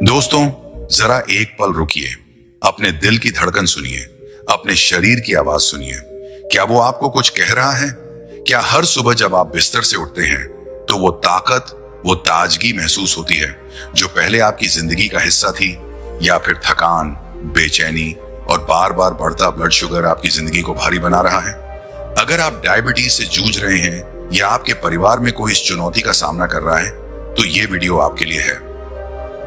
दोस्तों, जरा एक पल रुकिए, अपने दिल की धड़कन सुनिए, अपने शरीर की आवाज सुनिए। क्या वो आपको कुछ कह रहा है? क्या हर सुबह जब आप बिस्तर से उठते हैं तो वो ताकत, वो ताजगी महसूस होती है जो पहले आपकी जिंदगी का हिस्सा थी? या फिर थकान, बेचैनी और बार बार बढ़ता ब्लड शुगर आपकी जिंदगी को भारी बना रहा है? अगर आप डायबिटीज से जूझ रहे हैं या आपके परिवार में कोई इस चुनौती का सामना कर रहा है तो ये वीडियो आपके लिए है।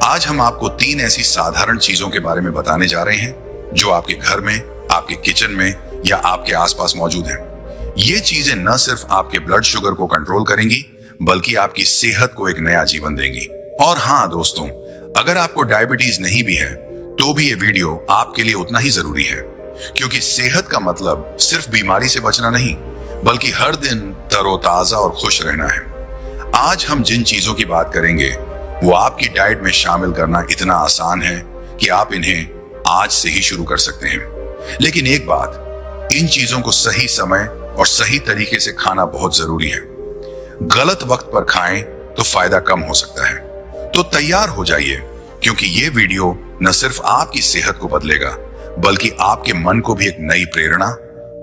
आज हम आपको 3 ऐसी साधारण चीजों के बारे में बताने जा रहे हैं जो आपके घर में, आपके किचन में या आपके आसपास मौजूद हैं। ये चीजें न सिर्फ आपके ब्लड शुगर को कंट्रोल करेंगी बल्कि आपकी सेहत को एक नया जीवन देंगी। और हाँ दोस्तों, अगर आपको डायबिटीज नहीं भी है तो भी ये वीडियो आपके लिए उतना ही जरूरी है, क्योंकि सेहत का मतलब सिर्फ बीमारी से बचना नहीं बल्कि हर दिन तरोताजा और खुश रहना है। आज हम जिन चीजों की बात करेंगे वो आपकी डाइट में शामिल करना इतना आसान है कि आप इन्हें आज से ही शुरू कर सकते हैं। लेकिन एक बात, इन चीजों को सही समय और सही तरीके से खाना बहुत जरूरी है। गलत वक्त पर खाएं तो फायदा कम हो सकता है। तो तैयार हो जाइए, क्योंकि ये वीडियो न सिर्फ आपकी सेहत को बदलेगा बल्कि आपके मन को भी एक नई प्रेरणा,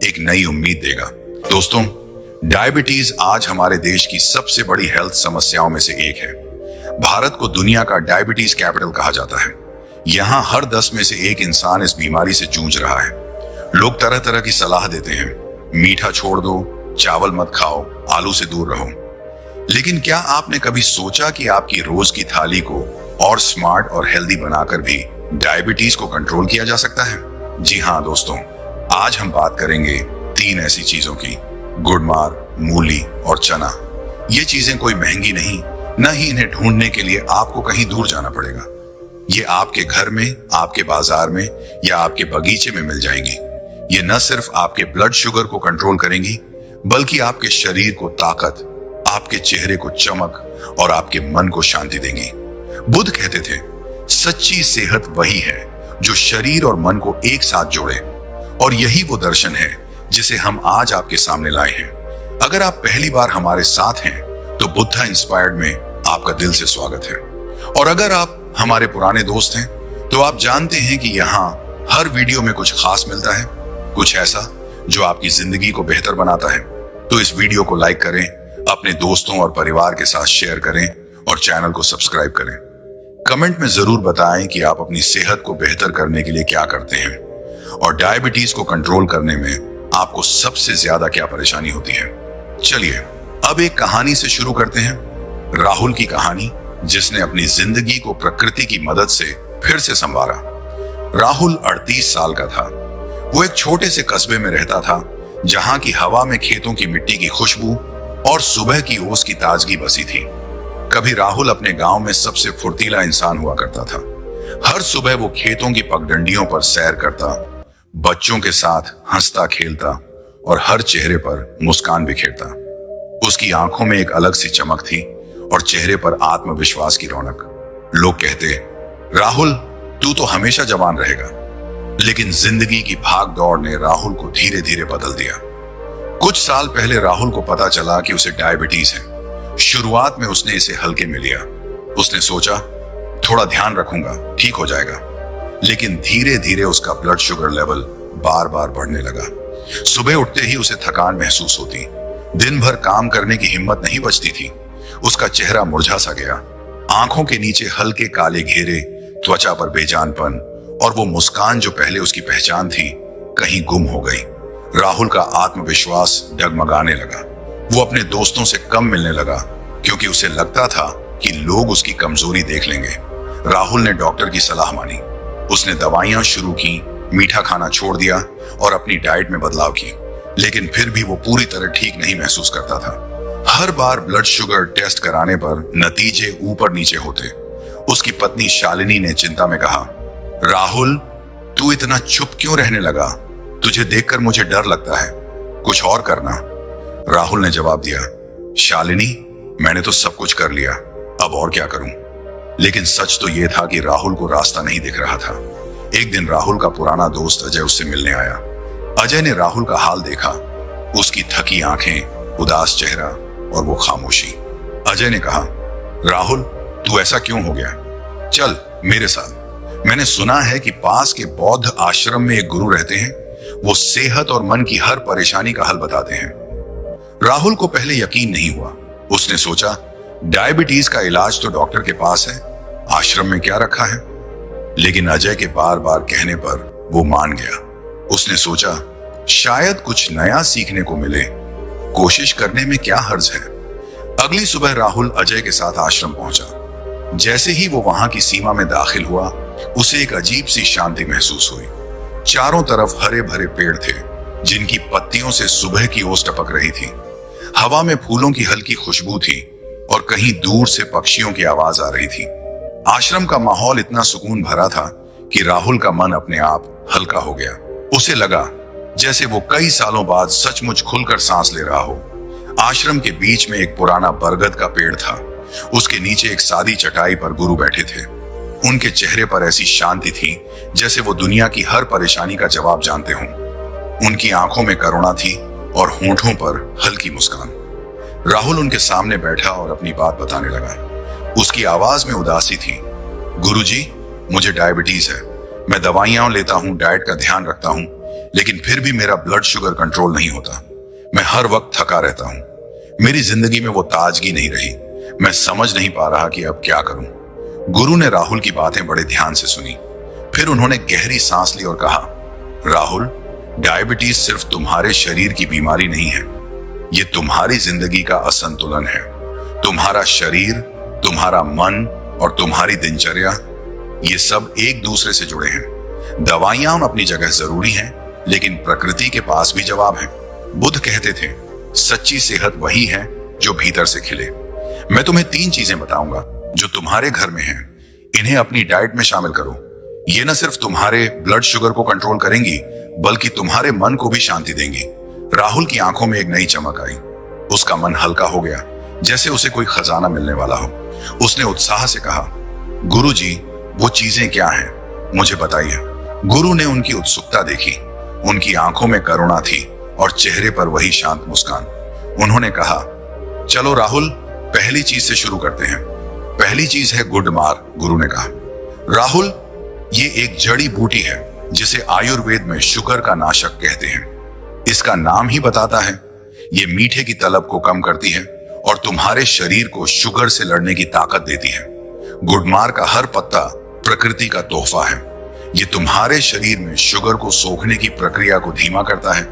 एक नई उम्मीद देगा। दोस्तों, डायबिटीज आज हमारे देश की सबसे बड़ी हेल्थ समस्याओं में से एक है। भारत को दुनिया का डायबिटीज कैपिटल कहा जाता है। यहाँ हर 10 में से एक इंसान इस बीमारी से जूझ रहा है। लोग तरह तरह की सलाह देते हैं, मीठा छोड़ दो, चावल मत खाओ, आलू से दूर रहो। लेकिन क्या आपने कभी सोचा कि आपकी रोज की थाली को और स्मार्ट और हेल्दी बनाकर भी डायबिटीज को कंट्रोल किया जा सकता है? जी हाँ दोस्तों, आज हम बात करेंगे 3 ऐसी चीजों की। गुड़मार, मूली और चना। ये चीजें कोई महंगी नहीं, न ही इन्हें ढूंढने के लिए आपको कहीं दूर जाना पड़ेगा। ये आपके घर में, आपके बाजार में या आपके बगीचे में मिल जाएंगी। ये न सिर्फ आपके ब्लड शुगर को कंट्रोल करेंगी बल्कि आपके शरीर को ताकत, आपके चेहरे को चमक और आपके मन को शांति देंगी। बुद्ध कहते थे, सच्ची सेहत वही है जो शरीर और मन को एक साथ जोड़े, और यही वो दर्शन है जिसे हम आज आपके सामने लाए हैं। अगर आप पहली बार हमारे साथ हैं तो बुद्धा इंस्पायर्ड में आपका दिल से स्वागत है। और अगर आप हमारे पुराने दोस्त हैं तो आप जानते हैं कि यहाँ हर वीडियो में कुछ खास मिलता है, कुछ ऐसा जो आपकी जिंदगी को बेहतर बनाता है। तो इस वीडियो को लाइक करें, अपने दोस्तों और परिवार के साथ शेयर करें और चैनल को सब्सक्राइब करें। कमेंट में जरूर बताएं कि आप अपनी सेहत को बेहतर करने के लिए क्या करते हैं और डायबिटीज को कंट्रोल करने में आपको सबसे ज्यादा क्या परेशानी होती है। चलिए अब एक कहानी से शुरू करते हैं। राहुल की कहानी, जिसने अपनी जिंदगी को प्रकृति की मदद से फिर से संवारा। राहुल 38 साल का था। वो एक छोटे से कस्बे में रहता था जहां की हवा में खेतों की मिट्टी की खुशबू और सुबह की ओस की ताजगी बसी थी। कभी राहुल अपने गांव में सबसे फुर्तीला इंसान हुआ करता था। हर सुबह वो खेतों की पगडंडियों पर सैर करता, बच्चों के साथ हंसता खेलता और हर चेहरे पर मुस्कान बिखेरता। उसकी आंखों में एक अलग सी चमक थी और चेहरे पर आत्मविश्वास की रौनक। लोग कहते, राहुल तू तो हमेशा जवान रहेगा। लेकिन जिंदगी की भाग दौड़ ने राहुल को धीरे धीरे बदल दिया। कुछ साल पहले राहुल को पता चला कि उसे डायबिटीज है। शुरुआत में उसने इसे हल्के में लिया। उसने सोचा, थोड़ा ध्यान रखूंगा, ठीक हो जाएगा। लेकिन धीरे धीरे उसका ब्लड शुगर लेवल बार बार बढ़ने लगा। सुबह उठते ही उसे थकान महसूस होती। दिन भर काम करने की हिम्मत नहीं बचती थी। उसका चेहरा मुरझा सा गया। आंखों के नीचे हल्के काले घेरे, त्वचा पर बेजानपन और वो मुस्कान जो पहले उसकी पहचान थी कहीं गुम हो गई। राहुल का आत्मविश्वास डगमगाने लगा। वो अपने दोस्तों से कम मिलने लगा क्योंकि उसे लगता था कि लोग उसकी कमजोरी देख लेंगे। राहुल ने डॉक्टर की सलाह मानी। उसने दवाइयां शुरू की, मीठा खाना छोड़ दिया और अपनी डाइट में बदलाव की। लेकिन फिर भी वो पूरी तरह ठीक नहीं महसूस करता था। हर बार ब्लड शुगर टेस्ट कराने पर नतीजे ऊपर नीचे होते। उसकी पत्नी शालिनी ने चिंता में कहा, राहुल तू इतना चुप क्यों रहने लगा? तुझे देखकर मुझे डर लगता है, कुछ और करना। राहुल ने जवाब दिया, शालिनी मैंने तो सब कुछ कर लिया, अब और क्या करूं? लेकिन सच तो यह था कि राहुल को रास्ता नहीं दिख रहा था। एक दिन राहुल का पुराना दोस्त अजय उससे मिलने आया। अजय ने राहुल का हाल देखा, उसकी थकी आंखें, उदास चेहरा और वो खामोशी। अजय ने कहा, राहुल तू ऐसा क्यों हो गया? चल मेरे साथ। मैंने सुना है कि पास के बौद्ध आश्रम में एक गुरु रहते हैं, वो सेहत और मन की हर परेशानी का हल बताते हैं। राहुल को पहले यकीन नहीं हुआ। उसने सोचा, डायबिटीज का इलाज तो डॉक्टर के पास है, आश्रम में क्या रखा है। लेकिन अजय के बार बार कहने पर वो मान गया। उसने सोचा, शायद कुछ नया सीखने को मिले, कोशिश करने में क्या हर्ज है। अगली सुबह राहुल अजय के साथ आश्रम पहुंचा। जैसे ही वो वहां की सीमा में दाखिल हुआ, उसे एक अजीब सी शांति महसूस हुई। चारों तरफ हरे भरे पेड़ थे, जिनकी पत्तियों से सुबह की ओस टपक रही थी। हवा में फूलों की हल्की खुशबू थी और कहीं दूर से पक्षियों की आवाज आ रही थी। आश्रम का माहौल इतना सुकून भरा था कि राहुल का मन अपने आप हल्का हो गया। उसे लगा जैसे वो कई सालों बाद सचमुच खुलकर सांस ले रहा हो। आश्रम के बीच में एक पुराना बरगद का पेड़ था। उसके नीचे एक सादी चटाई पर गुरु बैठे थे। उनके चेहरे पर ऐसी शांति थी जैसे वो दुनिया की हर परेशानी का जवाब जानते हों। उनकी आंखों में करुणा थी और होंठों पर हल्की मुस्कान। राहुल उनके सामने बैठा और अपनी बात बताने लगा। उसकी आवाज में उदासी थी। गुरुजी, मुझे डायबिटीज है। मैं दवाइयां लेता हूं, डाइट का ध्यान रखता हूं, लेकिन फिर भी मेरा ब्लड शुगर कंट्रोल नहीं होता। मैं हर वक्त थका रहता हूं। मेरी जिंदगी में वो ताजगी नहीं रही। मैं समझ नहीं पा रहा कि अब क्या करूं। गुरु ने राहुल की बातें बड़े ध्यान से सुनी। फिर उन्होंने गहरी सांस ली और कहा, राहुल, डायबिटीज सिर्फ तुम्हारे शरीर की बीमारी नहीं है, ये तुम्हारी जिंदगी का असंतुलन है। तुम्हारा शरीर, तुम्हारा मन और तुम्हारी दिनचर्या, ये सब एक दूसरे से जुड़े हैं। दवाइयां अपनी जगह जरूरी हैं, लेकिन प्रकृति के पास भी जवाब है। बुद्ध कहते थे, सच्ची सेहत वही है जो भीतर से खिले। मैं तुम्हें 3 चीजें बताऊंगा जो तुम्हारे घर में हैं। इन्हें अपनी डाइट में शामिल करो। ये न सिर्फ तुम्हारे ब्लड शुगर को कंट्रोल करेंगी, बल्कि तुम्हारे मन को भी शांति देंगी। राहुल की आंखों में एक नई चमक आई। उसका मन हल्का हो गया, जैसे उसे कोई खजाना मिलने वाला हो। उसने उत्साह से कहा, गुरुजी, वो चीजें क्या हैं? मुझे बताइए। गुरु ने उनकी उत्सुकता देखी। उनकी आंखों में करुणा थी और चेहरे पर वही शांत मुस्कान। उन्होंने कहा, चलो राहुल, पहली चीज से शुरू करते हैं। पहली चीज है गुडमार। गुरु ने कहा, राहुल, ये एक जड़ी बूटी है जिसे आयुर्वेद में शुगर का नाशक कहते हैं। इसका नाम ही बताता है। ये मीठे की तलब को कम करती है और तुम्हारे शरीर को शुगर से लड़ने की ताकत देती है। गुडमार का हर पत्ता प्रकृति का तोहफा है। ये तुम्हारे शरीर में शुगर को सोखने की प्रक्रिया को धीमा करता है,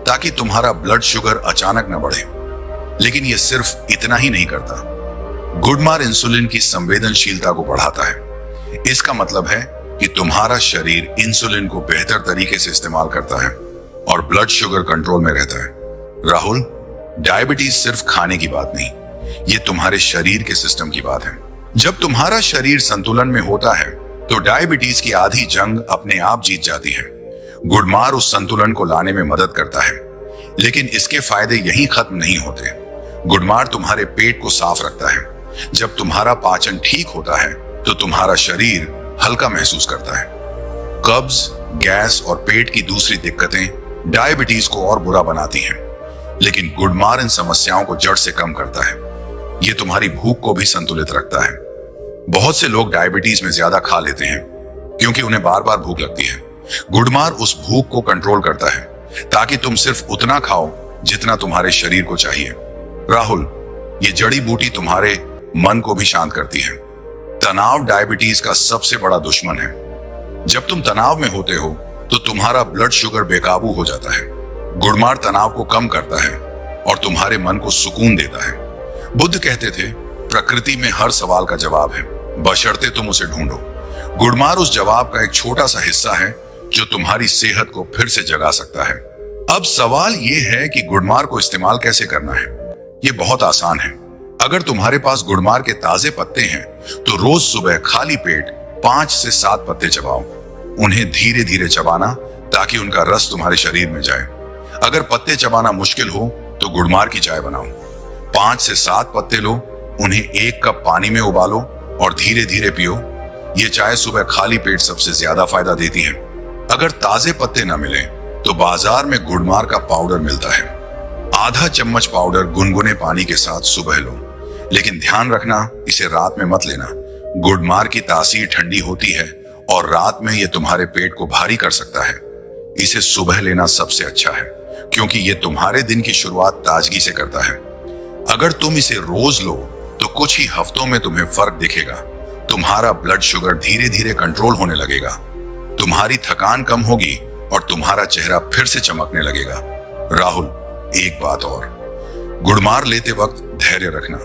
ताकि तुम्हारा ब्लड शुगर अचानक न बढ़े। लेकिन ये सिर्फ इतना ही नहीं करता। गुडमार इंसुलिन की संवेदनशीलता को बढ़ाता है। इसका मतलब है कि तुम्हारा शरीर इंसुलिन को बेहतर तरीके से इस्तेमाल करता है और ब्लड शुगर कंट्रोल में रहता है। राहुल, डायबिटीज सिर्फ खाने की बात नहीं, ये तुम्हारे शरीर के सिस्टम की बात है। जब तुम्हारा शरीर संतुलन में होता है तो डायबिटीज की आधी जंग अपने आप जीत जाती है। गुडमार उस संतुलन को लाने में मदद करता है। लेकिन इसके फायदे यहीं खत्म नहीं होते। गुडमार तुम्हारे पेट को साफ रखता है। जब तुम्हारा पाचन ठीक होता है तो तुम्हारा शरीर हल्का महसूस करता है। कब्ज, गैस और पेट की दूसरी दिक्कतें डायबिटीज को और बुरा बनाती हैं, लेकिन गुडमार इन समस्याओं को जड़ से कम करता है। ये तुम्हारी भूख को भी संतुलित रखता है। बहुत से लोग डायबिटीज में ज्यादा खा लेते हैं क्योंकि उन्हें बार बार भूख लगती है। गुडमार उस भूख को कंट्रोल करता है ताकि तुम सिर्फ उतना खाओ जितना तुम्हारे शरीर को चाहिए। राहुल, ये जड़ी बूटी तुम्हारे मन को भी शांत करती है। तनाव डायबिटीज का सबसे बड़ा दुश्मन है। जब तुम तनाव में होते हो तो तुम्हारा ब्लड शुगर बेकाबू हो जाता है। गुडमार तनाव को कम करता है और तुम्हारे मन को सुकून देता है। बुद्ध कहते थे, प्रकृति में हर सवाल का जवाब है, बशर्ते तुम उसे ढूंढो। गुडमार उस जवाब का एक छोटा सा हिस्सा है जो तुम्हारी सेहत को फिर से जगा सकता है। अब सवाल यह है कि गुडमार को इस्तेमाल कैसे करना है। ये बहुत आसान है। अगर तुम्हारे पास गुडमार के ताजे पत्ते हैं तो रोज सुबह खाली पेट 5 से 7 पत्ते चबाओ। उन्हें धीरे धीरे चबाना ताकि उनका रस तुम्हारे शरीर में जाए। अगर पत्ते चबाना मुश्किल हो तो गुडमार की चाय बनाओ। 5 से 7 पत्ते लो, उन्हें 1 कप पानी में उबालो और धीरे धीरे पियो। ये चाय सुबह खाली पेट सबसे ज्यादा फायदा देती है। अगर ताजे पत्ते न मिले तो बाजार में गुडमार का पाउडर मिलता है। आधा चम्मच पाउडर गुनगुने पानी के साथ सुबह लो, लेकिन ध्यान रखना इसे रात में मत लेना। गुड़मार की तासीर ठंडी होती है और रात में यह तुम्हारे पेट को भारी कर सकता है। इसे सुबह लेना सबसे अच्छा है क्योंकि यह तुम्हारे दिन की शुरुआत ताजगी से करता है। अगर तुम इसे रोज लो तो कुछ ही हफ्तों में तुम्हें फर्क दिखेगा। तुम्हारा ब्लड शुगर धीरे धीरे कंट्रोल होने लगेगा, तुम्हारी थकान कम होगी और तुम्हारा चेहरा फिर से चमकने लगेगा। राहुल, एक बात और, गुड़मार लेते वक्त धैर्य रखना।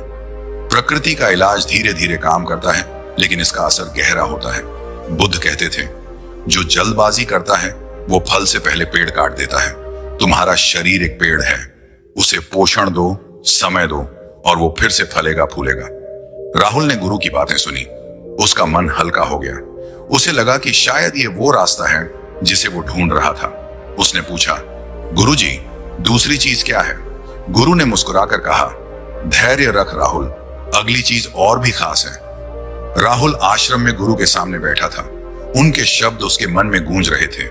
प्रकृति का इलाज धीरे धीरे काम करता है लेकिन इसका असर गहरा होता है। बुद्ध कहते थे, जो जल्दबाजी करता है वो फल से पहले पेड़ काट देता है। तुम्हारा शरीर एक पेड़ है, उसे पोषण दो, समय दो और वो फिर से फलेगा फूलेगा। राहुल ने गुरु की बातें सुनी, उसका मन हल्का हो गया। उसे लगा कि शायद ये वो रास्ता है जिसे वो ढूंढ रहा था। उसने पूछा, गुरुजी, दूसरी चीज क्या है? गुरु ने मुस्कुराकर कहा, धैर्य रख राहुल, अगली चीज और भी खास है। राहुल आश्रम में गुरु के सामने बैठा था, उनके शब्द उसके मन में गूंज रहे थे।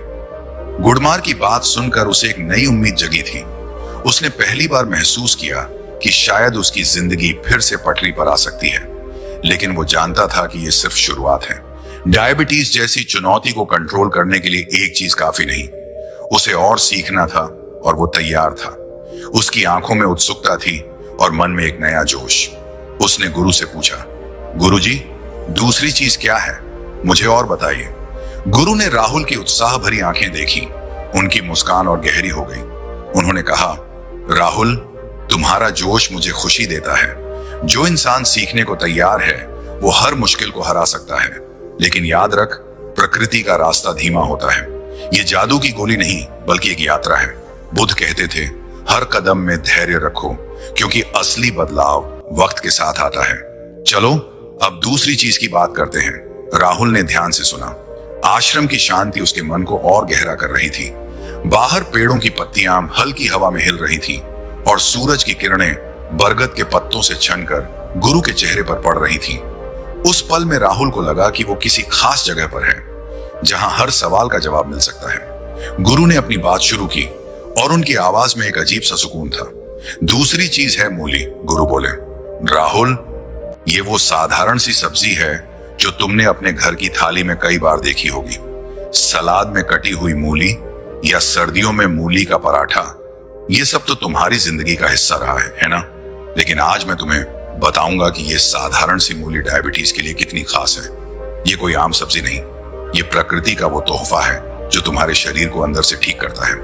गुड़मार की बात सुनकर उसे एक नई उम्मीद जगी थी। उसने पहली बार महसूस किया कि शायद उसकी जिंदगी फिर से पटरी पर आ सकती है, लेकिन वो जानता था कि यह सिर्फ शुरुआत है। डायबिटीज जैसी चुनौती को कंट्रोल करने के लिए एक चीज काफी नहीं, उसे और सीखना था और वो तैयार था। उसकी आंखों में उत्सुकता थी और मन में एक नया जोश। उसने गुरु से पूछा, गुरुजी, दूसरी चीज क्या है? मुझे और बताइए। गुरु ने राहुल की उत्साह भरी आंखें देखी, उनकी मुस्कान और गहरी हो गई। उन्होंने कहा, राहुल, तुम्हारा जोश मुझे खुशी देता है। जो इंसान सीखने को तैयार है वो हर मुश्किल को हरा सकता है, लेकिन याद रख, प्रकृति का रास्ता धीमा होता है। ये जादू की गोली नहीं बल्कि एक यात्रा है। बुद्ध कहते थे, हर कदम में धैर्य रखो क्योंकि असली बदलाव वक्त के साथ आता है। चलो अब दूसरी चीज की बात करते हैं। राहुल ने ध्यान से सुना। आश्रम की शांति उसके मन को और गहरा कर रही थी। बाहर पेड़ों की पत्तियां हल्की हवा में हिल रही थी और सूरज की किरणें बरगद के पत्तों से छनकर गुरु के चेहरे पर पड़ रही थीं। उस पल में राहुल को लगा कि वो किसी खास जगह पर है जहां हर सवाल का जवाब मिल सकता है। गुरु ने अपनी बात शुरू की और उनकी आवाज में एक अजीब सा सुकून था। दूसरी चीज है मूली। गुरु बोले, राहुल, ये वो साधारण सी सब्जी है जो तुमने अपने घर की थाली में कई बार देखी होगी। सलाद में कटी हुई मूली या सर्दियों में मूली का पराठा, ये सब तो तुम्हारी जिंदगी का हिस्सा रहा है ना? लेकिन आज मैं तुम्हें बताऊंगा कि ये साधारण सी मूली डायबिटीज के लिए कितनी खास है। ये कोई आम सब्जी नहीं, ये प्रकृति का वो तोहफा है जो तुम्हारे शरीर को अंदर से ठीक करता है।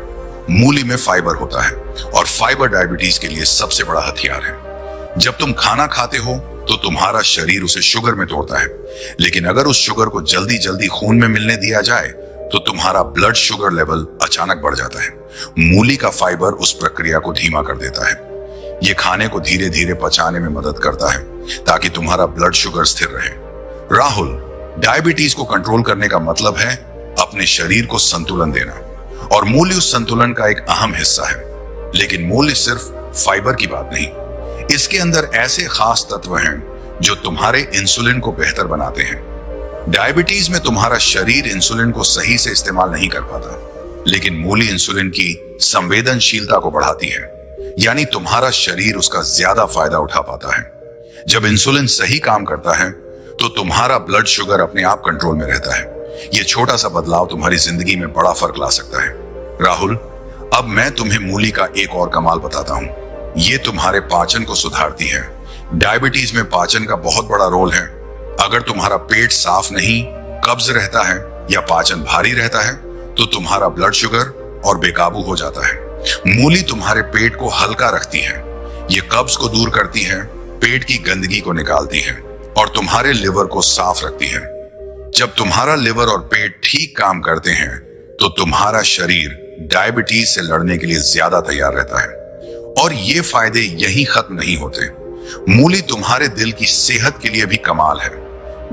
मूली में फाइबर होता है और फाइबर डायबिटीज के लिए सबसे बड़ा हथियार है। जब तुम खाना खाते हो तो तुम्हारा शरीर उसे शुगर में तोड़ता है, लेकिन अगर उस शुगर को जल्दी जल्दी खून में मिलने दिया जाए तो तुम्हारा ब्लड शुगर लेवल अचानक बढ़ जाता है। मूली का फाइबर उस प्रक्रिया को धीमा कर देता है। ये खाने को धीरे धीरे पचाने में मदद करता है ताकि तुम्हारा ब्लड शुगर स्थिर रहे। राहुल, डायबिटीज को कंट्रोल करने का मतलब है अपने शरीर को संतुलन देना, और मूली उस संतुलन का एक अहम हिस्सा है। लेकिन मूली सिर्फ फाइबर की बात नहीं, इसके अंदर ऐसे खास तत्व हैं जो तुम्हारे इंसुलिन को बेहतर बनाते हैं। डायबिटीज में तुम्हारा शरीर इंसुलिन को सही से इस्तेमाल नहीं कर पाता, लेकिन मूली इंसुलिन की संवेदनशीलता को बढ़ाती है, यानी तुम्हारा शरीर उसका ज्यादा फायदा उठा पाता है। जब इंसुलिन सही काम करता है तो तुम्हारा ब्लड शुगर अपने आप कंट्रोल में रहता है। यह छोटा सा बदलाव तुम्हारी जिंदगी में बड़ा फर्क ला सकता है। राहुल, अब मैं तुम्हें मूली का एक और कमाल बताता हूं। यह तुम्हारे पाचन को सुधारती है। डायबिटीज में पाचन का बहुत बड़ा रोल है। अगर तुम्हारा पेट साफ नहीं, कब्ज रहता है या पाचन भारी रहता है तो तुम्हारा ब्लड शुगर और बेकाबू हो जाता है। मूली तुम्हारे पेट को हल्का रखती है, ये कब्ज को दूर करती है, पेट की गंदगी को निकालती है और तुम्हारे लिवर को साफ रखती है। जब तुम्हारा लिवर और पेट ठीक काम करते हैं तो तुम्हारा शरीर डायबिटीज से लड़ने के लिए ज्यादा तैयार रहता है। और ये फायदे यहीं खत्म नहीं होते। मूली तुम्हारे दिल की सेहत के लिए भी कमाल है।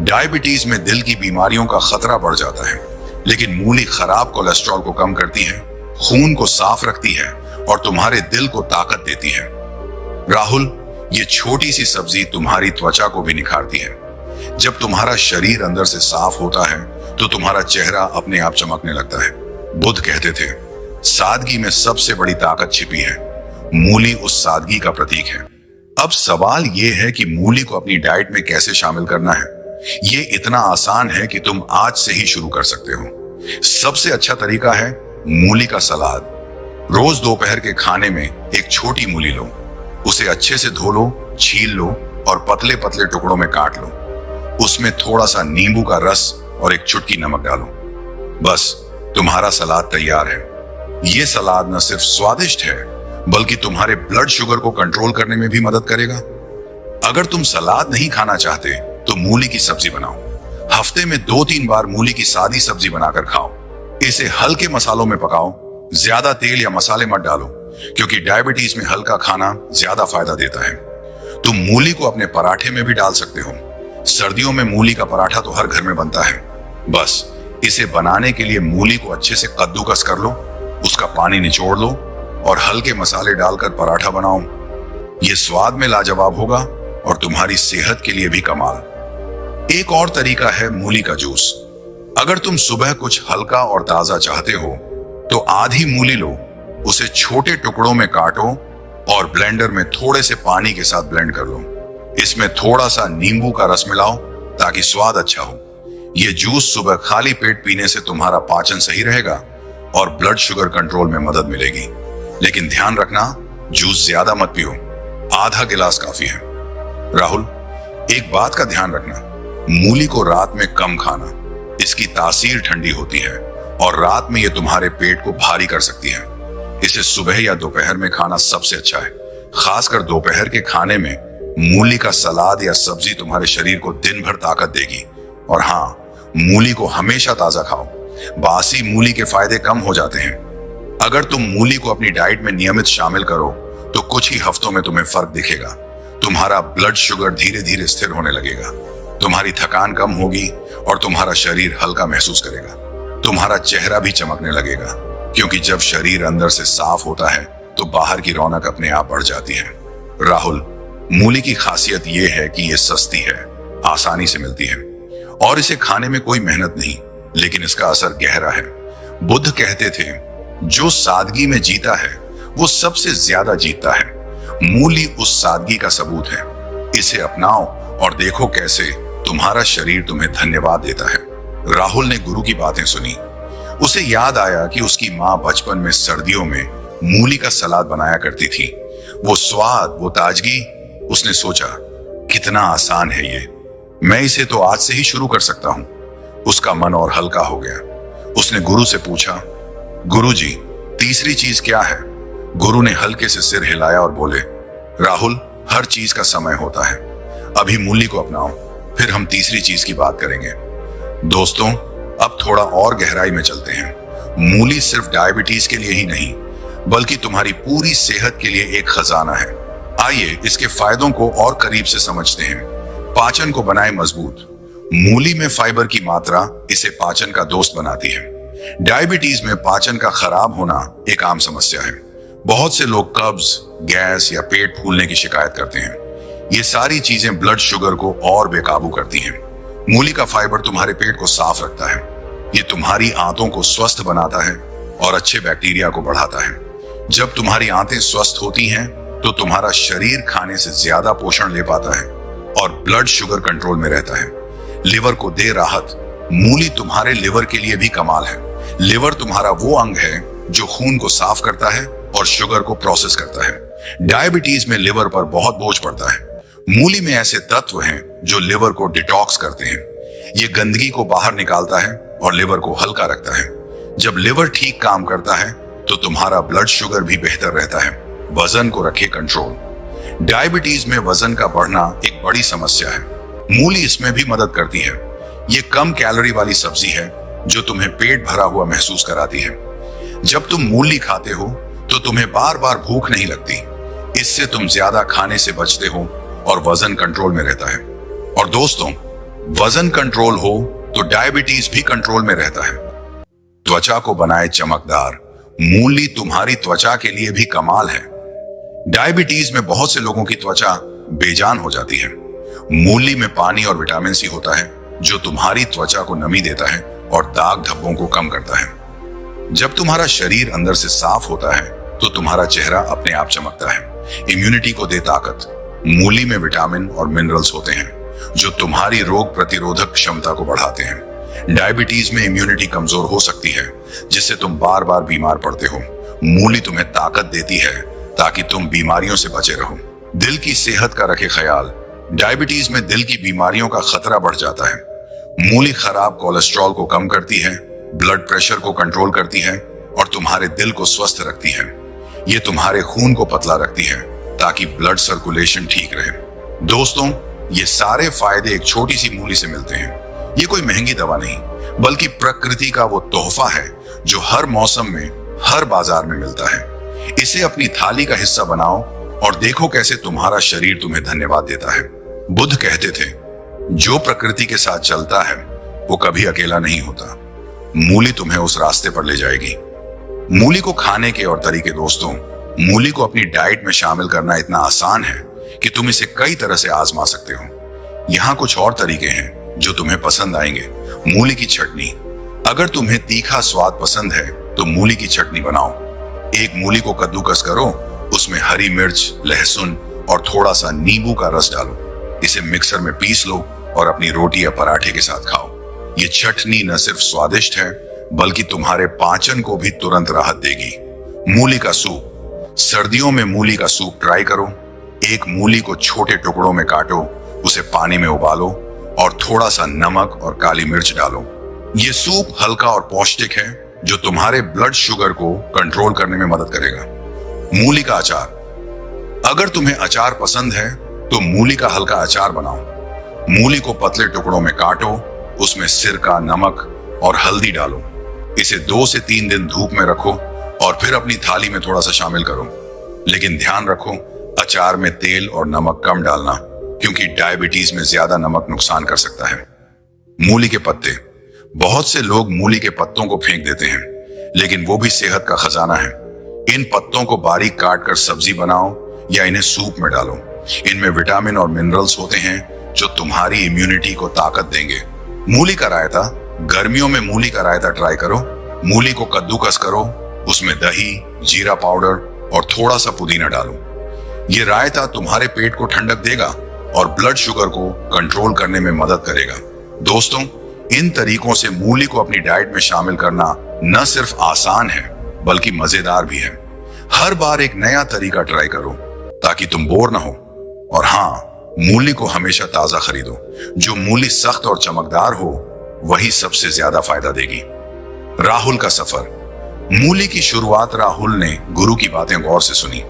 डायबिटीज में दिल की बीमारियों का खतरा बढ़ जाता है, लेकिन मूली खराब कोलेस्ट्रॉल को कम करती है, खून को साफ रखती है और तुम्हारे दिल को ताकत देती है। राहुल, ये छोटी सी सब्जी तुम्हारी त्वचा को भी निखारती है। जब तुम्हारा शरीर अंदर से साफ होता है तो तुम्हारा चेहरा अपने आप चमकने लगता है। बुद्ध कहते थे, सादगी में सबसे बड़ी ताकत छिपी है। मूली उस सादगी का प्रतीक है। अब सवाल यह है कि मूली को अपनी डाइट में कैसे शामिल करना है। ये इतना आसान है कि तुम आज से ही शुरू कर सकते हो। सबसे अच्छा तरीका है मूली का सलाद। रोज दोपहर के खाने में एक छोटी मूली लो, उसे अच्छे से धो लो, छील लो और पतले पतले टुकड़ों में काट लो। उसमें थोड़ा सा नींबू का रस और एक चुटकी नमक डालो। बस तुम्हारा सलाद तैयार है। यह सलाद न सिर्फ स्वादिष्ट है बल्कि तुम्हारे ब्लड शुगर को कंट्रोल करने में भी मदद करेगा। अगर तुम सलाद नहीं खाना चाहते तो मूली की सब्जी बनाओ। हफ्ते में 2-3 बार मूली की सादी सब्जी बनाकर खाओ। इसे हल्के मसालों में पकाओ, ज्यादा तेल या मसाले मत डालो क्योंकि डायबिटीज में हल्का खाना ज्यादा फायदा देता है। तुम मूली को अपने पराठे में भी डाल सकते हो। सर्दियों में मूली का पराठा तो हर घर में बनता है। बस इसे बनाने के लिए मूली को अच्छे से कद्दूकस कर लो, उसका पानी निचोड़ लो और हल्के मसाले डालकर पराठा बनाओ। यह स्वाद में लाजवाब होगा और तुम्हारी सेहत के लिए भी कमाल। एक और तरीका है मूली का जूस। अगर तुम सुबह कुछ हल्का और ताजा चाहते हो तो आधी मूली लो, उसे छोटे टुकड़ों में काटो और ब्लेंडर में थोड़े से पानी के साथ ब्लेंड कर लो। इसमें थोड़ा सा नींबू का रस मिलाओ ताकि स्वाद अच्छा हो। यह जूस सुबह खाली पेट पीने से तुम्हारा पाचन सही रहेगा और ब्लड शुगर कंट्रोल में मदद मिलेगी। लेकिन ध्यान रखना, जूस ज्यादा मत पियो, आधा गिलास काफी है। राहुल, एक बात का ध्यान रखना, मूली को रात में कम खाना। इसकी तासीर ठंडी होती है और रात में यह तुम्हारे पेट को भारी कर सकती है। इसे सुबह या दोपहर में खाना सबसे अच्छा है। खासकर दोपहर के खाने में मूली का सलाद या सब्जी तुम्हारे शरीर को दिन भर ताकत देगी। और हाँ, मूली को हमेशा ताजा खाओ। बासी मूली के फायदे कम हो जाते हैं। अगर तुम मूली को अपनी डाइट में नियमित शामिल करो तो कुछ ही हफ्तों में तुम्हें फर्क दिखेगा। तुम्हारा ब्लड शुगर धीरे धीरे स्थिर होने लगेगा, तुम्हारी थकान कम होगी और तुम्हारा शरीर हल्का महसूस करेगा। तुम्हारा चेहरा भी चमकने लगेगा क्योंकि जब शरीर अंदर से साफ होता है तो बाहर की रौनक अपने आप बढ़ जाती है। राहुल, मूली की खासियत यह है कि यह सस्ती है, आसानी से मिलती है और इसे खाने में कोई मेहनत नहीं, लेकिन इसका असर गहरा है। बुद्ध कहते थे, जो सादगी में जीता है वो सबसे ज्यादा जीतता है। मूली उस सादगी का सबूत है। इसे अपनाओ और देखो कैसे तुम्हारा शरीर तुम्हें धन्यवाद देता है। राहुल ने गुरु की बातें सुनी। उसे याद आया कि उसकी माँ बचपन में सर्दियों में मूली का सलाद बनाया करती थी। वो स्वाद, वो ताजगी। उसने सोचा, कितना आसान है ये, मैं इसे तो आज से ही शुरू कर सकता हूं। उसका मन और हल्का हो गया। उसने गुरु से पूछा, गुरुजी, तीसरी चीज क्या है? गुरु ने हल्के से सिर हिलाया और बोले, राहुल, हर चीज का समय होता है। अभी मूली को अपनाओ, फिर हम तीसरी चीज की बात करेंगे। दोस्तों, अब थोड़ा और गहराई में चलते हैं। मूली सिर्फ डायबिटीज के लिए ही नहीं बल्कि तुम्हारी पूरी सेहत के लिए एक खजाना है। आइए इसके फायदों को और करीब से समझते हैं। पाचन को बनाए मजबूत। मूली में फाइबर की मात्रा इसे पाचन का दोस्त बनाती है। डायबिटीज में पाचन का खराब होना एक आम समस्या है। बहुत से लोग कब्ज, गैस या पेट फूलने की शिकायत करते हैं। ये सारी चीजें ब्लड शुगर को और बेकाबू करती हैं। मूली का फाइबर तुम्हारे पेट को साफ रखता है। ये तुम्हारी आंतों को स्वस्थ बनाता है और अच्छे बैक्टीरिया को बढ़ाता है। जब तुम्हारी आंतें स्वस्थ होती हैं तो तुम्हारा शरीर खाने से ज्यादा पोषण ले पाता है और ब्लड शुगर कंट्रोल में रहता है। लिवर को दे राहत। मूली तुम्हारे लिवर के लिए भी कमाल है। लिवर तुम्हारा वो अंग है जो खून को साफ करता है और शुगर को प्रोसेस करता है। डायबिटीज में लिवर पर बहुत बोझ पड़ता है। मूली में ऐसे तत्व हैं जो लिवर को डिटॉक्स करते हैं। ये गंदगी को बाहर निकालता है और लिवर को हल्का रखता है। जब लिवर ठीक काम करता है तो तुम्हारा ब्लड शुगर भी बेहतर रहता है। वजन को रखे कंट्रोल। डायबिटीज में वजन का बढ़ना एक बड़ी समस्या है। मूली इसमें भी मदद करती है। ये कम कैलोरी वाली सब्जी है जो तुम्हें पेट भरा हुआ महसूस कराती है। जब तुम मूली खाते हो तो तुम्हें बार बार भूख नहीं लगती। इससे तुम ज्यादा खाने से बचते हो और वजन कंट्रोल में रहता है। और दोस्तों, वजन कंट्रोल हो तो डायबिटीज भी कंट्रोल में रहता है। त्वचा को बनाए चमकदार। मूली तुम्हारी त्वचा के लिए भी कमाल है। डायबिटीज में बहुत से लोगों की त्वचा बेजान हो जाती है। मूली में पानी और विटामिन सी होता है जो तुम्हारी त्वचा को नमी देता है और दाग धब्बों को कम करता है। जब तुम्हारा शरीर अंदर से साफ होता है तो तुम्हारा चेहरा अपने आप चमकता है। इम्यूनिटी को दे ताकत। मूली में विटामिन और मिनरल्स होते हैं। जो तुम्हारी रोग प्रतिरोधक क्षमता को बढ़ाते हैं। डायबिटीज में इम्यूनिटी कमजोर हो सकती है, जिससे तुम बार बार बीमार पड़ते हो। मूली तुम्हें ताकत देती है ताकि तुम बीमारियों से बचे रहो। दिल की सेहत का रखे ख्याल। डायबिटीज में दिल की बीमारियों का खतरा बढ़ जाता है। मूली खराब कोलेस्ट्रॉल को कम करती है, ब्लड प्रेशर को कंट्रोल करती है और तुम्हारे दिल को स्वस्थ रखती है। ये तुम्हारे खून को पतला रखती है ताकि ब्लड सर्कुलेशन ठीक रहे। दोस्तों, ये सारे फायदे एक छोटी सी मूली से मिलते हैं। ये कोई महंगी दवा नहीं, बल्कि प्रकृति का वो तोहफा है जो हर मौसम में, हर बाजार में मिलता है। इसे अपनी थाली का हिस्सा बनाओ और देखो कैसे तुम्हारा शरीर तुम्हें धन्यवाद देता है। बुद्ध कहते थे, जो प्रकृति के साथ चलता है वो कभी अकेला नहीं होता। मूली तुम्हें उस रास्ते पर ले जाएगी। मूली को खाने के और तरीके। दोस्तों, मूली को अपनी डाइट में शामिल करना इतना आसान है कि तुम इसे कई तरह से आजमा सकते हो। यहाँ कुछ और तरीके हैं जो तुम्हें पसंद आएंगे। मूली की चटनी। अगर तुम्हें तीखा स्वाद पसंद है तो मूली की चटनी बनाओ। एक मूली को कद्दूकस करो, उसमें हरी मिर्च, लहसुन और थोड़ा सा नींबू का रस डालो। इसे मिक्सर में पीस लो और अपनी रोटी या पराठे के साथ खाओ। ये चटनी न सिर्फ स्वादिष्ट है, बल्कि तुम्हारे पाचन को भी तुरंत राहत देगी। मूली का सूप। सर्दियों में मूली का सूप ट्राई करो। एक मूली को छोटे टुकड़ों में काटो, उसे पानी में उबालो और थोड़ा सा नमक और काली मिर्च डालो। ये सूप हल्का और पौष्टिक है, जो तुम्हारे ब्लड शुगर को कंट्रोल करने में मदद करेगा। मूली का अचार। अगर तुम्हें अचार पसंद है तो मूली का हल्का अचार बनाओ। मूली को पतले टुकड़ों में काटो, उसमें सिरका, नमक और हल्दी डालो। इसे 2 से 3 दिन धूप में रखो और फिर अपनी थाली में थोड़ा सा शामिल करो। लेकिन ध्यान रखो, अचार में तेल और नमक कम डालना, क्योंकि डायबिटीज में ज्यादा नमक नुकसान कर सकता है। मूली के पत्ते। बहुत से लोग मूली के पत्तों को फेंक देते हैं, लेकिन वो भी सेहत का खजाना है। इन पत्तों को बारीक काट कर सब्जी बनाओ या इन्हें सूप में डालो। इनमें विटामिन और मिनरल्स होते हैं जो तुम्हारी इम्यूनिटी को ताकत देंगे। मूली का रायता। गर्मियों में मूली का रायता ट्राई करो। मूली को कद्दूकस करो, उसमें दही, जीरा पाउडर और थोड़ा सा पुदीना डालो। ये रायता तुम्हारे पेट को ठंडक देगा और ब्लड शुगर को कंट्रोल करने में मदद करेगा। दोस्तों, इन तरीकों से मूली को अपनी डाइट में शामिल करना न सिर्फ आसान है, बल्कि मजेदार भी है। हर बार एक नया तरीका ट्राई करो ताकि तुम बोर ना हो। और हाँ, मूली को हमेशा ताजा खरीदो। जो मूली सख्त और चमकदार हो, वही सबसे ज्यादा फायदा देगी। राहुल का सफर। मूली की शुरुआत राहुल ने गुरु की बातें गौर से सुनी।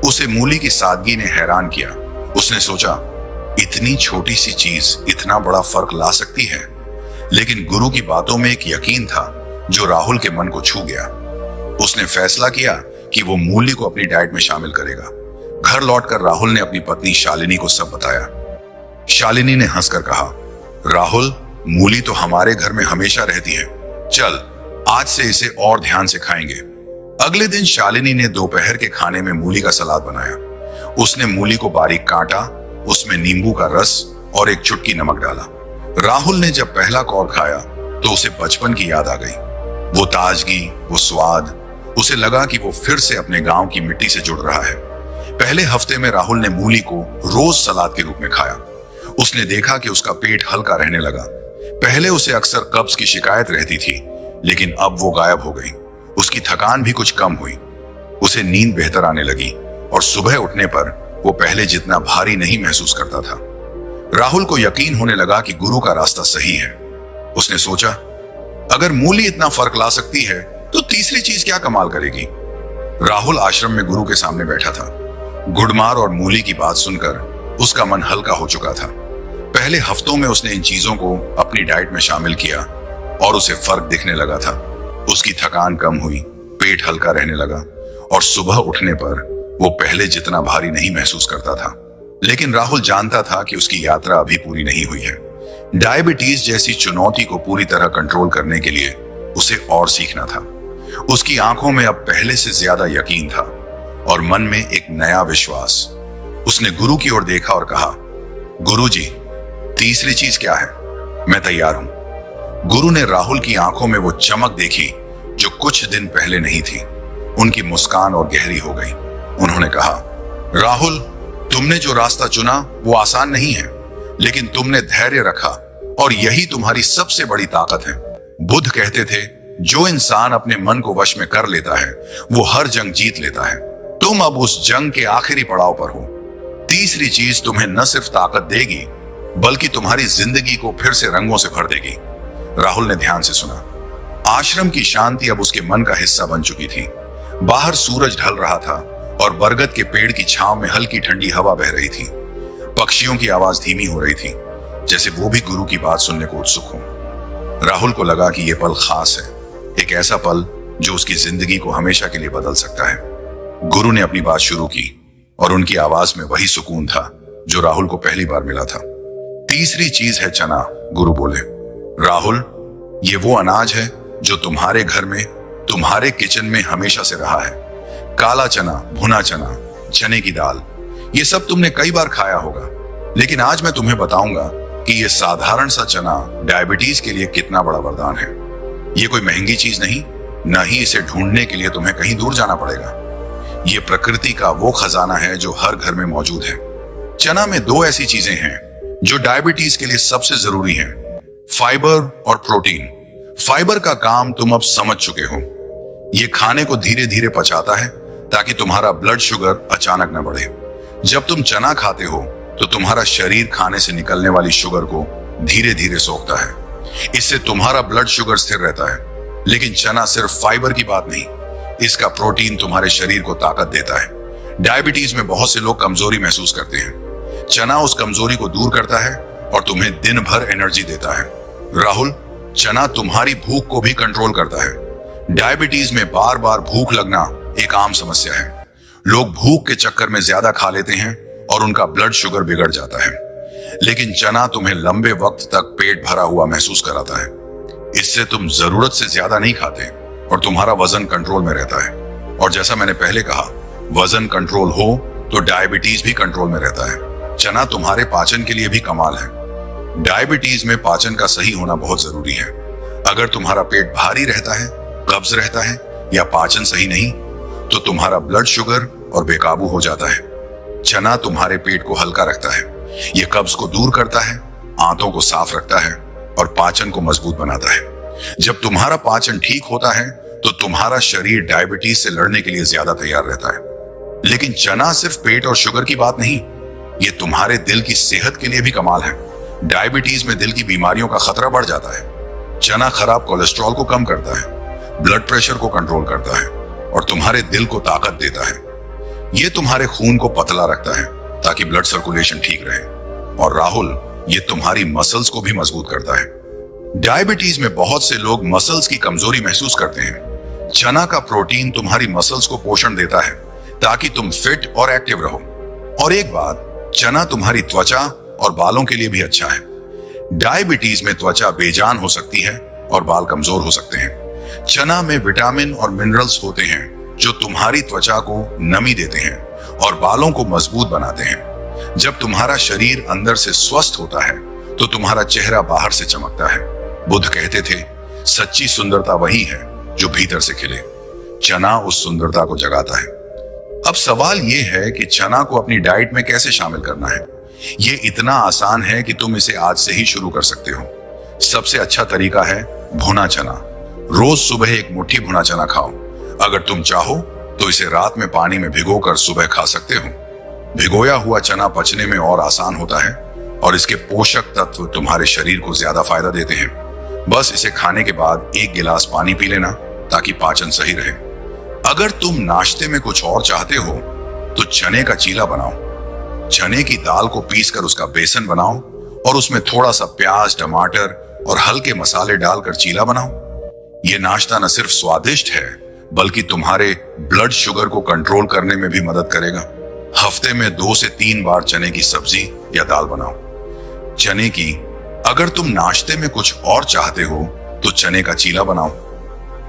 उसे मूली की सादगी ने हैरान किया। उसने सोचा, इतनी छोटी सी चीज इतना बड़ा फर्क ला सकती है। लेकिन गुरु की बातों में एक यकीन था जो राहुल के मन को छू गया। उसने फैसला किया कि वो मूली को अपनी डाइट में शामिल करेगा। घर लौटकर राहुल ने अपनी पत्नी शालिनी को सब बताया। शालिनी ने हंसकर कहा, राहुल, मूली तो हमारे घर में हमेशा रहती है। चल, आज से इसे और ध्यान से खाएंगे। अगले दिन शालिनी ने दोपहर के खाने में मूली का सलाद बनाया। उसने मूली को बारीक काटा, उसमें नींबू का रस और एक चुटकी नमक डाला। राहुल ने जब पहला कौर खाया तो उसे बचपन की याद आ गई। वो ताजगी, वो स्वाद। उसे लगा कि वो फिर से अपने गांव की मिट्टी से जुड़ रहा है। पहले हफ्ते में राहुल ने मूली को रोज सलाद के रूप में खाया। उसने देखा कि उसका पेट हल्का रहने लगा। पहले उसे अक्सर कब्ज की शिकायत रहती थी, लेकिन अब वो गायब हो गई। उसकी थकान भी कुछ कम हुई। उसे नींद बेहतर आने लगी और सुबह उठने पर वो पहले जितना भारी नहीं महसूस करता था। राहुल को यकीन होने लगा कि गुरु का रास्ता सही है। उसने सोचा, अगर मूली इतना फर्क ला सकती है तो तीसरी चीज क्या कमाल करेगी। राहुल आश्रम में गुरु के सामने बैठा था। गुड़मार और मूली की बात सुनकर उसका मन हल्का हो चुका था। पहले हफ्तों में उसने इन चीजों को अपनी डाइट में शामिल किया और उसे फर्क दिखने लगा था। उसकी थकान कम हुई, पेट हल्का रहने लगा और सुबह उठने पर वो पहले जितना भारी नहीं महसूस करता था। लेकिन राहुल जानता था कि उसकी यात्रा अभी पूरी नहीं हुई है। डायबिटीज जैसी चुनौती को पूरी तरह कंट्रोल करने के लिए उसे और सीखना था। उसकी आंखों में अब पहले से ज्यादा यकीन था और मन में एक नया विश्वास। उसने गुरु की ओर देखा और कहा, गुरुजी, तीसरी चीज क्या है? मैं तैयार हूं। गुरु ने राहुल की आंखों में वो चमक देखी जो कुछ दिन पहले नहीं थी। उनकी मुस्कान और गहरी हो गई। उन्होंने कहा, राहुल, तुमने जो रास्ता चुना वो आसान नहीं है, लेकिन तुमने धैर्य रखा और यही तुम्हारी सबसे बड़ी ताकत है। बुद्ध कहते थे, जो इंसान अपने मन को वश में कर लेता है वो हर जंग जीत लेता है। तुम अब उस जंग के आखिरी पड़ाव पर हो। तीसरी चीज तुम्हें न सिर्फ ताकत देगी बल्कि तुम्हारी जिंदगी को फिर से रंगों से भर देगी। राहुल ने ध्यान से सुना। आश्रम की शांति अब उसके मन का हिस्सा बन चुकी थी। बाहर सूरज ढल रहा था और बरगद के पेड़ की छांव में हल्की ठंडी हवा बह रही थी। पक्षियों की आवाज धीमी हो रही थी, जैसे वो भी गुरु की बात सुनने को उत्सुक हो। राहुल को लगा कि यह पल खास है, एक ऐसा पल जो उसकी जिंदगी को हमेशा के लिए बदल सकता है। गुरु ने अपनी बात शुरू की और उनकी आवाज में वही सुकून था जो राहुल को पहली बार मिला था। तीसरी चीज है चना, गुरु बोले। राहुल, ये वो अनाज है जो तुम्हारे घर में, तुम्हारे किचन में हमेशा से रहा है। काला चना, भुना चना, चने की दाल, ये सब तुमने कई बार खाया होगा, लेकिन आज मैं तुम्हें बताऊंगा कि ये साधारण सा चना डायबिटीज के लिए कितना बड़ा वरदान है। ये कोई महंगी चीज नहीं, न ही इसे ढूंढने के लिए तुम्हें कहीं दूर जाना पड़ेगा। ये प्रकृति का वो खजाना है जो हर घर में मौजूद है। चना में दो ऐसी चीजें हैं जो डायबिटीज के लिए सबसे जरूरी हैं, फाइबर और प्रोटीन। फाइबर का काम तुम अब समझ चुके हो। ये खाने को धीरे धीरे पचाता है ताकि तुम्हारा ब्लड शुगर अचानक न बढ़े। जब तुम चना खाते हो तो तुम्हारा शरीर खाने से निकलने वाली शुगर को धीरे धीरे सोखता है। इससे तुम्हारा ब्लड शुगर स्थिर रहता है। लेकिन चना सिर्फ फाइबर की बात नहीं, इसका प्रोटीन तुम्हारे शरीर को ताकत देता है। डायबिटीज में बहुत से लोग कमजोरी महसूस करते हैं। चना उस कमजोरी को दूर करता है और तुम्हें दिन भर एनर्जी देता है। राहुल, चना तुम्हारी भूख को भी कंट्रोल करता है। डायबिटीज में बार बार भूख लगना एक आम समस्या है। लोग भूख के चक्कर में ज्यादा खा लेते हैं और उनका ब्लड शुगर बिगड़ जाता है। लेकिन चना तुम्हें लंबे वक्त तक पेट भरा हुआ महसूस कराता है। इससे तुम जरूरत से ज्यादा नहीं खाते और तुम्हारा वजन कंट्रोल में रहता है। और जैसा मैंने पहले कहा, वजन कंट्रोल हो तो डायबिटीज भी कंट्रोल में रहता है। चना तुम्हारे पाचन के लिए भी कमाल है। डायबिटीज में पाचन का सही होना बहुत जरूरी है। अगर तुम्हारा पेट भारी रहता है, कब्ज रहता है या पाचन सही नहीं, तो तुम्हारा ब्लड शुगर और बेकाबू हो जाता है। चना तुम्हारे पेट को हल्का रखता है। ये कब्ज को दूर करता है, आंतों को साफ रखता है और पाचन को मजबूत बनाता है। जब तुम्हारा पाचन ठीक होता है तो तुम्हारा शरीर डायबिटीज से लड़ने के लिए ज्यादा तैयार रहता है। लेकिन चना सिर्फ पेट और शुगर की बात नहीं, ये तुम्हारे दिल की सेहत के लिए भी कमाल है। डायबिटीज में दिल की बीमारियों का खतरा बढ़ जाता है। चना खराब कोलेस्ट्रॉल को कम करता है, ब्लड प्रेशर को कंट्रोल करता है और तुम्हारे दिल को ताकत देता है। ये तुम्हारे खून को पतला रखता है ताकि ब्लड सर्कुलेशन ठीक रहे। और राहुल, ये तुम्हारी मसल्स को भी मजबूत करता है। डायबिटीज में बहुत से लोग मसल्स की कमजोरी महसूस करते हैं। चना का प्रोटीन तुम्हारी मसल्स को पोषण देता है ताकि तुम फिट और एक्टिव रहो। और एक बात, चना तुम्हारी त्वचा और बालों के लिए भी अच्छा है। डायबिटीज में त्वचा बेजान हो सकती है और बाल कमजोर हो सकते हैं। चना में विटामिन और मिनरल्स होते हैं जो तुम्हारी त्वचा को नमी देते हैं और बालों को मजबूत बनाते हैं। जब तुम्हारा शरीर अंदर से स्वस्थ होता है तो तुम्हारा चेहरा बाहर से चमकता है। बुद्ध कहते थे, सच्ची सुंदरता वही है जो भीतर से खिले। चना उस सुंदरता को जगाता है। अब सवाल यह है कि चना को अपनी डाइट में कैसे शामिल करना है। यह इतना आसान है कि तुम इसे आज से ही शुरू कर सकते हो। सबसे अच्छा तरीका है भुना चना। रोज सुबह एक मुट्ठी भुना चना खाओ। अगर तुम चाहो तो इसे रात में पानी में भिगोकर सुबह खा सकते हो। भिगोया हुआ चना पचने में और आसान होता है और इसके पोषक तत्व तुम्हारे शरीर को ज्यादा फायदा देते हैं। बस इसे खाने के बाद एक गिलास पानी पी लेना ताकि पाचन सही रहे। अगर तुम नाश्ते में कुछ और चाहते हो तो चने का चीला बनाओ। चने की दाल को पीसकर उसका बेसन बनाओ और उसमें थोड़ा सा प्याज, टमाटर और हल्के मसाले डालकर चीला बनाओ। यह नाश्ता न सिर्फ स्वादिष्ट है बल्कि तुम्हारे ब्लड शुगर को कंट्रोल करने में भी मदद करेगा। हफ्ते में 2 से 3 बार चने की सब्जी या दाल बनाओ। चने की, अगर तुम नाश्ते में कुछ और चाहते हो तो चने का चीला बनाओ।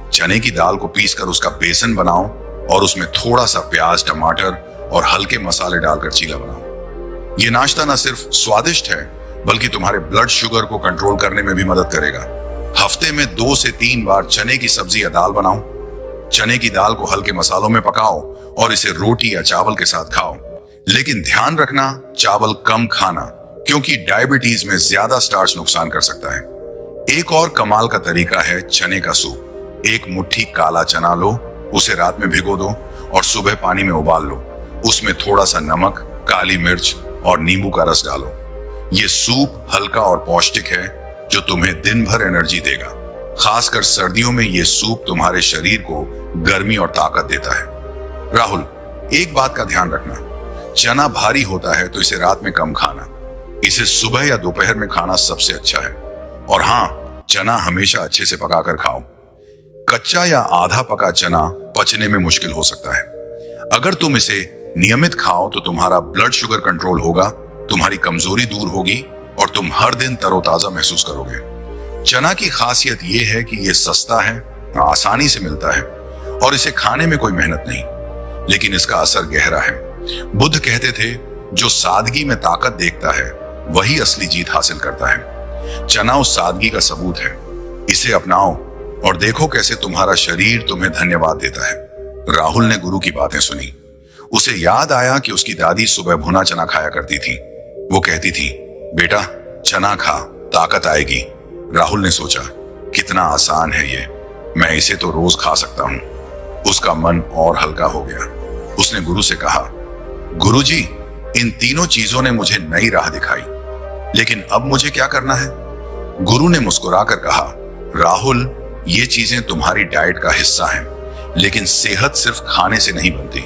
चने की दाल को पीसकर उसका बेसन बनाओ और उसमें थोड़ा सा प्याज, टमाटर और हल्के मसाले डालकर चीला बनाओ। यह नाश्ता न सिर्फ स्वादिष्ट है बल्कि तुम्हारे ब्लड शुगर को कंट्रोल करने में भी मदद करेगा। हफ्ते में 2 से 3 बार चने की सब्जी या दाल बनाओ। चने की दाल को हल्के मसालों में पकाओ और इसे रोटी या चावल के साथ खाओ। लेकिन ध्यान रखना, चावल कम खाना क्योंकि डायबिटीज में ज्यादा स्टार्च नुकसान कर सकता है। एक और कमाल का तरीका है चने का सूप। एक मुट्ठी काला चना लो, उसे रात में भिगो दो और सुबह पानी में उबाल लो। उसमें थोड़ा सा नमक, काली मिर्च और नींबू का रस डालो। ये सूप हल्का और पौष्टिक है जो तुम्हें दिन भर एनर्जी देगा। खासकर सर्दियों में ये सूप तुम्हारे शरीर को गर्मी और ताकत देता है। राहुल, एक बात का ध्यान रखना, चना भारी होता है तो इसे रात में कम खाना। इसे सुबह या दोपहर में खाना सबसे अच्छा है। और हाँ, चना हमेशा अच्छे से पकाकर खाओ। कच्चा या आधा पका चना पचने में मुश्किल हो सकता है। अगर तुम इसे नियमित खाओ तो तुम्हारा ब्लड शुगर कंट्रोल होगा, तुम्हारी कमजोरी दूर होगी और तुम हर दिन तरोताजा महसूस करोगे। चना की खासियत यह है कि यह सस्ता है, आसानी से मिलता है और इसे खाने में कोई मेहनत नहीं, लेकिन इसका असर गहरा है। बुद्ध कहते थे, जो सादगी में ताकत देखता है वही असली जीत हासिल करता है। चना उस सादगी का सबूत है। इसे अपनाओ और देखो कैसे तुम्हारा शरीर तुम्हें धन्यवाद देता है। राहुल ने गुरु की बातें सुनी। उसे याद आया कि उसकी दादी सुबह भुना चना खाया करती थी। वो कहती थी, बेटा चना खा, ताकत आएगी। राहुल ने सोचा, कितना आसान है ये, मैं इसे तो रोज खा सकता हूं। उसका मन और हल्का हो गया। उसने गुरु से कहा, गुरुजी, इन तीनों चीजों ने मुझे नई राह दिखाई, लेकिन अब मुझे क्या करना है? गुरु ने मुस्कुराकर कहा, राहुल, ये चीजें तुम्हारी डाइट का हिस्सा हैं, लेकिन सेहत सिर्फ खाने से नहीं बनती।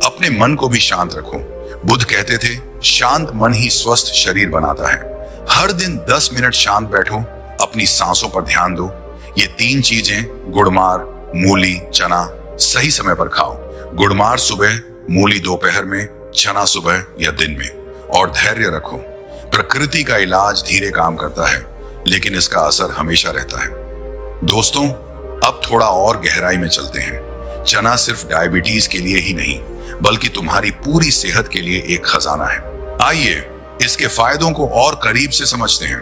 अपने मन को भी शांत रखो। बुद्ध कहते थे, शांत मन ही स्वस्थ शरीर बनाता है। हर दिन 10 मिनट शांत बैठो, अपनी सांसों पर ध्यान दो। ये 3 चीजें, गुड़मार, मूली, चना, सही समय पर खाओ। गुड़मार सुबह, मूली दोपहर में, चना सुबह या दिन में। और धैर्य रखो। प्रकृति का इलाज धीरे काम करता है, लेकिन इसका असर हमेशा रहता है। दोस्तों, अब थोड़ा और गहराई में चलते हैं। चना सिर्फ डायबिटीज के लिए ही नहीं, बल्कि तुम्हारी पूरी सेहत के लिए एक खजाना है। आइए इसके फायदों को और करीब से समझते हैं।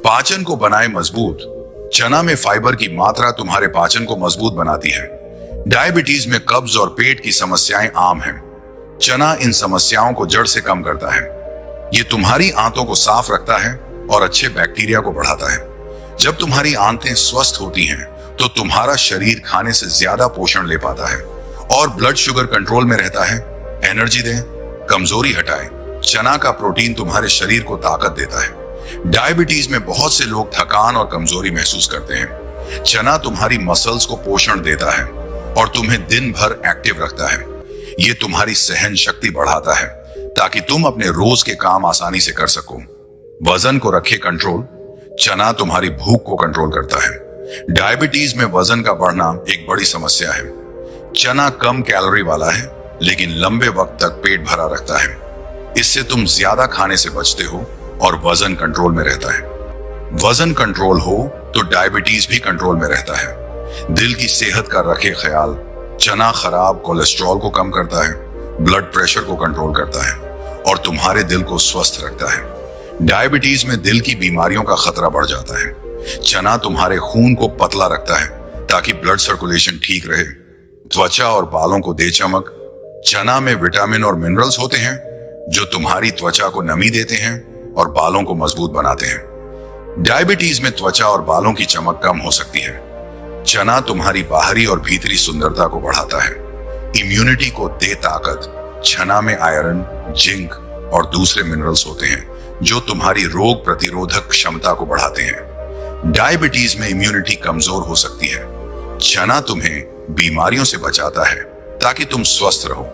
पाचन को बनाए मजबूत। चना में फाइबर की मात्रा तुम्हारे पाचन को मजबूत बनाती है। डायबिटीज में कब्ज और पेट की समस्याएं आम हैं। चना इन समस्याओं को जड़ से कम करता है। ये तुम्हारी आंतों को साफ रखता है और अच्छे बैक्टीरिया को बढ़ाता है। जब तुम्हारी आंतें स्वस्थ होती हैं, तो तुम्हारा शरीर खाने से ज्यादा पोषण ले पाता है और ब्लड शुगर कंट्रोल में रहता है। एनर्जी दे, कमजोरी हटाए। चना का प्रोटीन तुम्हारे शरीर को ताकत देता है। डायबिटीज में बहुत से लोग थकान और कमजोरी महसूस करते हैं। चना तुम्हारी मसल्स को पोषण देता है और तुम्हें दिन भर एक्टिव रखता है। ये तुम्हारी सहन शक्ति बढ़ाता है ताकि तुम अपने रोज के काम आसानी से कर सको। वजन को रखे कंट्रोल। चना तुम्हारी भूख को कंट्रोल करता है। डायबिटीज में वजन का बढ़ना एक बड़ी समस्या है। चना कम कैलोरी वाला है, लेकिन लंबे वक्त तक पेट भरा रखता है। इससे तुम ज्यादा खाने से बचते हो और वजन कंट्रोल में रहता है। वजन कंट्रोल हो तो डायबिटीज भी कंट्रोल में रहता है। दिल की सेहत का रखे ख्याल। चना खराब कोलेस्ट्रॉल को कम करता है, ब्लड प्रेशर को कंट्रोल करता है और तुम्हारे दिल को स्वस्थ रखता है। डायबिटीज में दिल की बीमारियों का खतरा बढ़ जाता है। चना तुम्हारे खून को पतला रखता है ताकि ब्लड सर्कुलेशन ठीक रहे। त्वचा और बालों को दे चमक। चना में विटामिन और मिनरल्स होते हैं जो तुम्हारी त्वचा को नमी देते हैं और बालों को मजबूत बनाते हैं। डायबिटीज में त्वचा और बालों की चमक कम हो सकती है। चना तुम्हारी बाहरी और भीतरी सुंदरता को बढ़ाता है। इम्यूनिटी को दे ताकत। चना में आयरन, जिंक और दूसरे मिनरल्स होते हैं जो तुम्हारी रोग प्रतिरोधक क्षमता को बढ़ाते हैं। डायबिटीज में इम्यूनिटी कमजोर हो सकती है। चना तुम्हें बीमारियों से बचाता है ताकि तुम स्वस्थ रहो।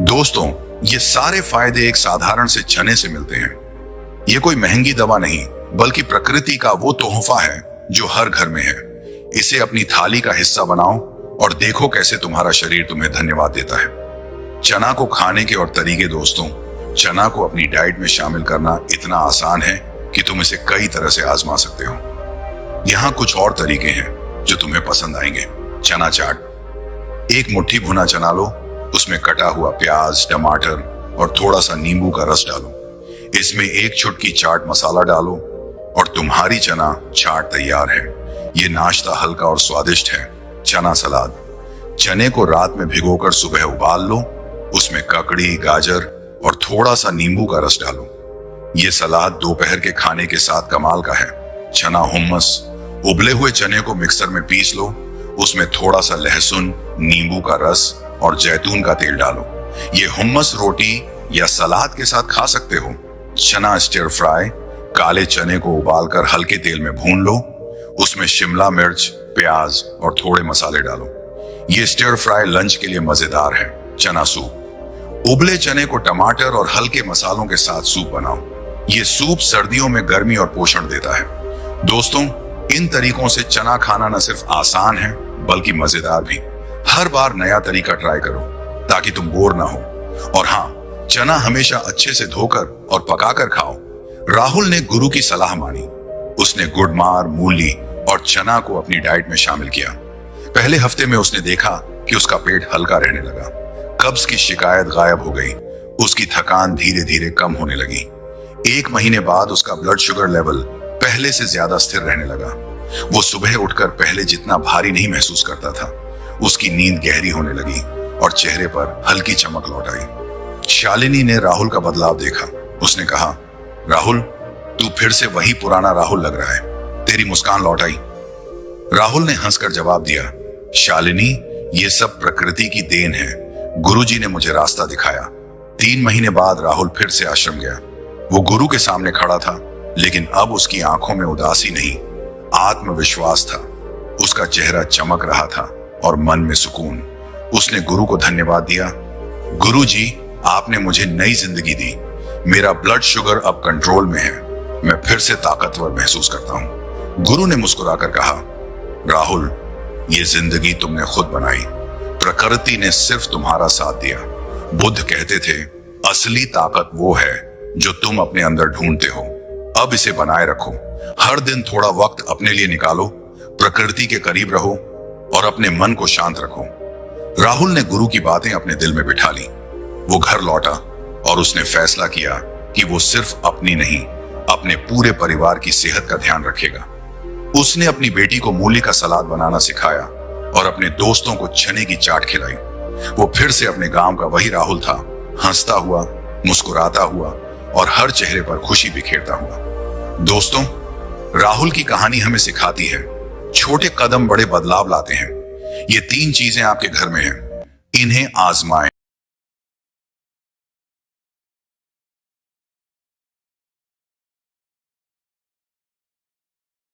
दोस्तों, ये सारे फायदे एक साधारण से चने से मिलते हैं। ये कोई महंगी दवा नहीं, बल्कि प्रकृति का वो तोहफा है जो हर घर में है। इसे अपनी थाली का हिस्सा बनाओ और देखो कैसे तुम्हारा शरीर तुम्हें धन्यवाद देता है। चना को खाने के और तरीके। दोस्तों, चना को अपनी डाइट में शामिल करना इतना आसान है कि तुम इसे कई तरह से आजमा सकते हो। यहाँ कुछ और तरीके हैं जो तुम्हें पसंद आएंगे। चना चाट। एक मुट्ठी भुना चना लो, उसमें कटा हुआ प्याज, टमाटर और थोड़ा सा नींबू का रस डालो। इसमें 1 चुटकी चाट मसाला डालो और तुम्हारी चना चाट तैयार है। ये नाश्ता हल्का और स्वादिष्ट है। चना सलाद। चने को रात में भिगोकर सुबह उबाल लो, उसमें ककड़ी, गाजर और थोड़ा सा नींबू का रस डालो। ये सलाद दोपहर के खाने के साथ कमाल का है। चना हुम्मस, उबले हुए चने को मिक्सर में पीस लो, उसमें थोड़ा सा लहसुन, नींबू का रस और जैतून का तेल डालो। ये हुम्मस रोटी या सलाद के साथ खा सकते हो। चना स्टिर फ्राई, काले चने को उबालकर हल्के तेल में भून लो, उसमें शिमला मिर्च, प्याज और थोड़े मसाले डालो। ये स्टिर फ्राई लंच के लिए मजेदार है। चना सूप, उबले चने को टमाटर और हल्के मसालों के साथ सूप बनाओ। ये सूप सर्दियों में गर्मी और पोषण देता है। दोस्तों, इन तरीकों से चना खाना न सिर्फ आसान है बल्कि मजेदार भी। हर बार नया तरीका ट्राई करो ताकि तुम बोर ना हो। और हाँ, चना हमेशा अच्छे से धोकर और पकाकर खाओ। राहुल ने गुरु की सलाह मानी। उसने गुड़मार, मूली और चना को अपनी डाइट में शामिल किया। पहले हफ्ते में उसने देखा कि उसका पेट हल्का रहने लगा, कब्ज की शिकायत गायब हो गई, उसकी थकान धीरे धीरे कम होने लगी। 1 महीने बाद उसका ब्लड शुगर लेवल पहले से ज्यादा स्थिर रहने लगा। वो सुबह उठकर पहले जितना भारी नहीं महसूस करता था। उसकी नींद गहरी होने लगी और चेहरे पर हल्की चमक लौट आई। शालिनी ने राहुल का बदलाव देखा। उसने कहा, राहुल, तू फिर से वही पुराना राहुल लग रहा है। तेरी मुस्कान लौट आई। राहुल ने हंसकर जवाब दिया, शालिनी, ये सब प्रकृति की देन है। गुरुजी ने मुझे रास्ता दिखाया। 3 महीने बाद राहुल फिर से आश्रम गया। वो गुरु के सामने खड़ा था, लेकिन अब उसकी आंखों में उदासी नहीं, आत्मविश्वास था। उसका चेहरा चमक रहा था और मन में सुकून। उसने गुरु को धन्यवाद दिया। गुरुजी, आपने मुझे नई जिंदगी दी। मेरा ब्लड शुगर अब कंट्रोल में है। मैं फिर से ताकतवर महसूस करता हूं। गुरु ने मुस्कुराकर कहा, राहुल, ये जिंदगी तुमने खुद बनाई। प्रकृति ने सिर्फ तुम्हारा साथ दिया। बुद्ध कहते थे, असली ताकत वो है जो तुम अपने अंदर ढूंढते हो। अब इसे बनाए रखो। हर दिन थोड़ा वक्त अपने लिए निकालो, प्रकृति के करीब रहो और अपने मन को शांत रखो। राहुल ने गुरु की बातें अपने दिल में बिठा ली। वो घर लौटा और उसने फैसला किया कि वो सिर्फ अपनी नहीं, अपने पूरे परिवार की सेहत का ध्यान रखेगा। उसने अपनी बेटी को मूली का सलाद बनाना सिखाया और अपने दोस्तों को चने की चाट खिलाई। वो फिर से अपने गांव का वही राहुल था, हंसता हुआ, मुस्कुराता हुआ और हर चेहरे पर खुशी बिखेरता हुआ। दोस्तों, राहुल की कहानी हमें सिखाती है, छोटे कदम बड़े बदलाव लाते हैं। ये 3 चीजें आपके घर में हैं, इन्हें आजमाएं।